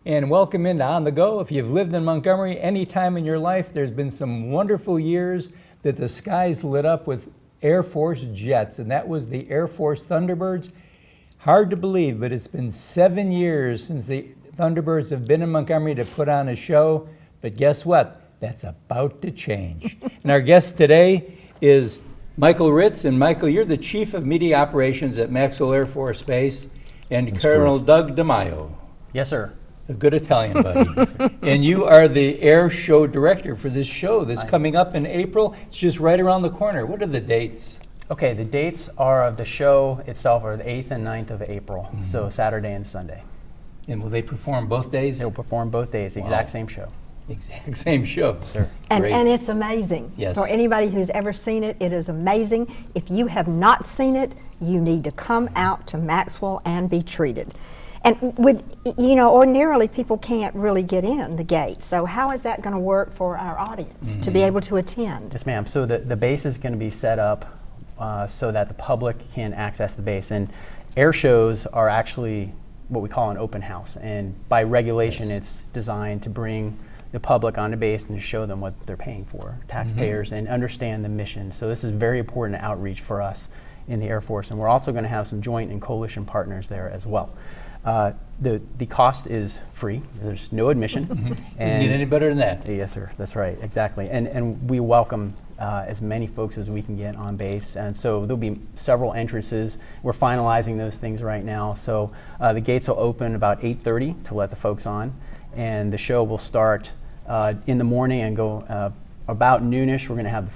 And welcome into On the Go. If you've lived in Montgomery any time in your life, there's been some wonderful years that the skies lit up with Air Force jets, and that was the Air Force Thunderbirds. Hard to believe, but it's been 7 years since the Thunderbirds have been in Montgomery to put on a show, but guess what? That's about to change. And our guest today is Michael Ritz, and Michael, you're the Chief of Media Operations at Maxwell Air Force Base, and that's Colonel correct. Doug Demaio. Yes, sir. A good Italian buddy. And you are the air show director for this show that's coming up in April. It's just right around the corner. What are the dates? Okay, the dates are of the show itself are the 8th and 9th of April, so Saturday and Sunday. And will they perform both days? They'll perform both days, the exact same show. Exact same show. Sure. And it's amazing. Yes. For anybody who's ever seen it, it is amazing. If you have not seen it, you need to come out to Maxwell and be treated. And ordinarily people can't really get in the gate. So how is that going to work for our audience to be able to attend? Yes, ma'am. So the base is going to be set up so that the public can access the base. And air shows are actually what we call an open house. And by regulation, it's designed to bring the public on the base and to show them what they're paying for, taxpayers, and understand the mission. So this is very important outreach for us in the Air Force. And we're also going to have some joint and coalition partners there as well. The cost is free. There's no admission. And get any better than that? Yes, sir. That's right. Exactly. And we welcome as many folks as we can get on base. And so there'll be several entrances. We're finalizing those things right now. So the gates will open about 8:30 to let the folks on, and the show will start in the morning and go about noonish. We're going to have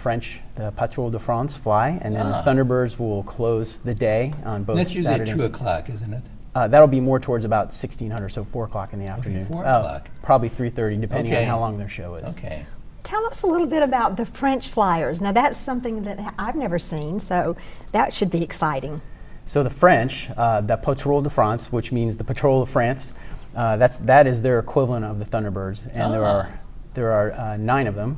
the Patrouille de France fly, and then the Thunderbirds will close the day on both. That's usually Saturdays. at 2 o'clock, isn't it? That'll be more towards about 1600, so 4 o'clock in the afternoon. Okay, 4 o'clock. Probably 3:30, depending on how long their show is. Okay. Tell us a little bit about the French flyers. Now that's something that I've never seen, so that should be exciting. So the French, the Patrouille de France, which means the Patrol of France, that is their equivalent of the Thunderbirds, and there are 9 of them,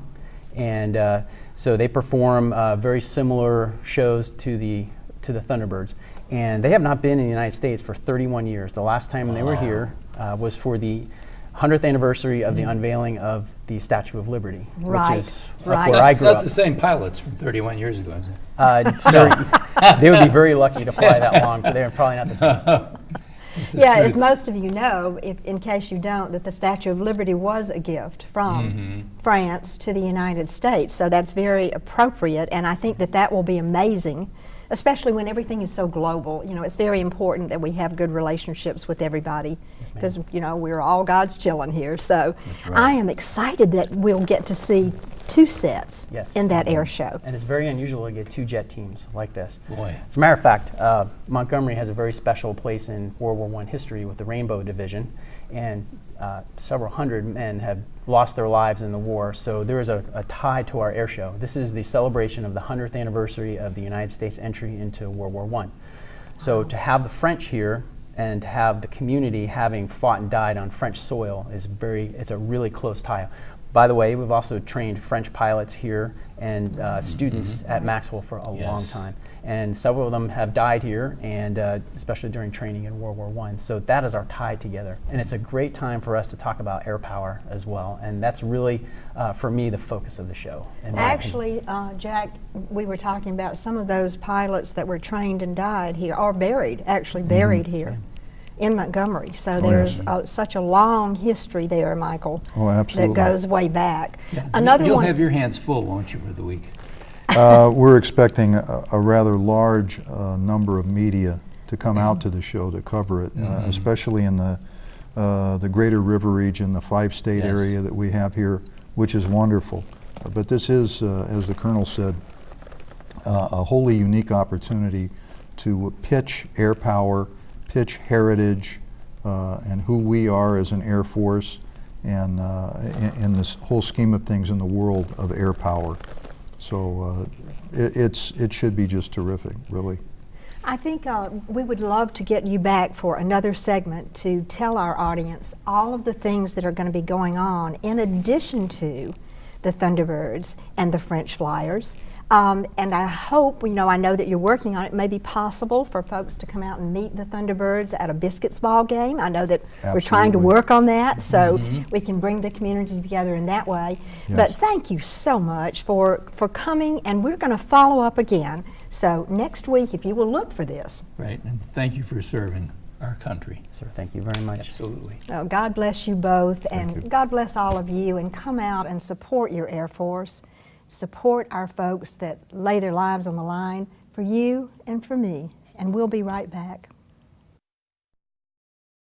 and so they perform very similar shows to the Thunderbirds. And they have not been in the United States for 31 years. The last time they were here was for the 100th anniversary of the unveiling of the Statue of Liberty, Right, which is right. where I It's grew not up. the same pilots from 31 years ago, is it? They would be very lucky to fly that long, but they're probably not the same. Yeah, as most of you know, in case you don't, that the Statue of Liberty was a gift from France to the United States. So that's very appropriate, and I think that will be amazing, especially when everything is so global. You know, it's very important that we have good relationships with everybody, because we're all God's children here. So I am excited that we'll get to see 2 sets in that air show. And it's very unusual to get 2 jet teams like this. Boy. As a matter of fact, Montgomery has a very special place in World War I history with the Rainbow Division, and several hundred men have lost their lives in the war, so there is a tie to our air show. This is the celebration of the 100th anniversary of the United States entry into World War I. So to have the French here and to have the community having fought and died on French soil it's a really close tie. By the way, we've also trained French pilots here and students at Maxwell for a long time. And several of them have died here, and especially during training in World War I. So that is our tie together. And it's a great time for us to talk about air power as well. And that's really, for me, the focus of the show. Actually, Jack, we were talking about some of those pilots that were trained and died here, or buried here in Montgomery. So there's such a long history there, Michael, that goes way back. Yeah. You'll have your hands full, won't you, for the week? We're expecting a rather large number of media to come out to the show to cover it, especially in the greater river region, the 5-state area that we have here, which is wonderful. But this is, as the Colonel said, a wholly unique opportunity to pitch air power, pitch heritage, and who we are as an Air Force, and in this whole scheme of things in the world of air power. So it should be just terrific, really. I think we would love to get you back for another segment to tell our audience all of the things that are going to be going on in addition to the Thunderbirds and the French Flyers. And I hope, I know that you're working on it, may be possible for folks to come out and meet the Thunderbirds at a Biscuits ball game. I know that we're trying to Absolutely. work on that, so we can bring the community together in that way. Yes. But thank you so much for coming, and we're going to follow up again. So next week, if you will look for this. Right, and thank you for serving our country. Sir, thank you very much. Absolutely. Oh, God bless you both, and you. God bless all of you, and come out and support your Air Force. Support our folks that lay their lives on the line for you and for me, and we'll be right back.